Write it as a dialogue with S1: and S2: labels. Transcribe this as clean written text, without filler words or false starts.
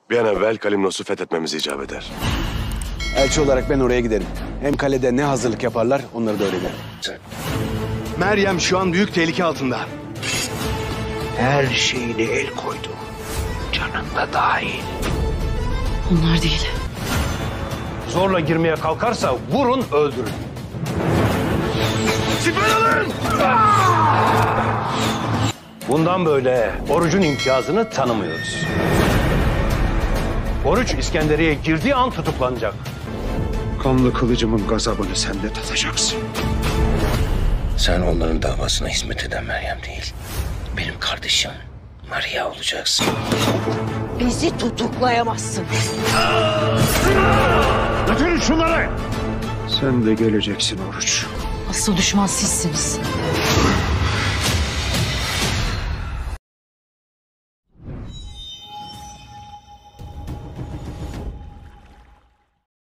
S1: Bir an evvel Kalimnos'u fethetmemiz icap eder.
S2: Elçi olarak ben oraya giderim. Hem kalede ne hazırlık yaparlar onları da öğrenirim.
S3: Meryem şu an büyük tehlike altında.
S4: Her şeyine el koydu. Canın da dahil.
S5: Onlar değil.
S4: Zorla girmeye kalkarsa vurun öldürün.
S1: Siper alın!
S4: Bundan böyle Oruç'un imtiyazını tanımıyoruz. Oruç İskenderiye'ye girdiği an tutuklanacak.
S6: Kanlı kılıcımın gazabını sen de tadacaksın.
S7: Sen onların davasına hizmet eden Meryem değil, benim kardeşim Maria olacaksın.
S5: Bizi tutuklayamazsın.
S6: Götürün şunları! Sen de geleceksin Oruç.
S5: Asıl düşman sizsiniz.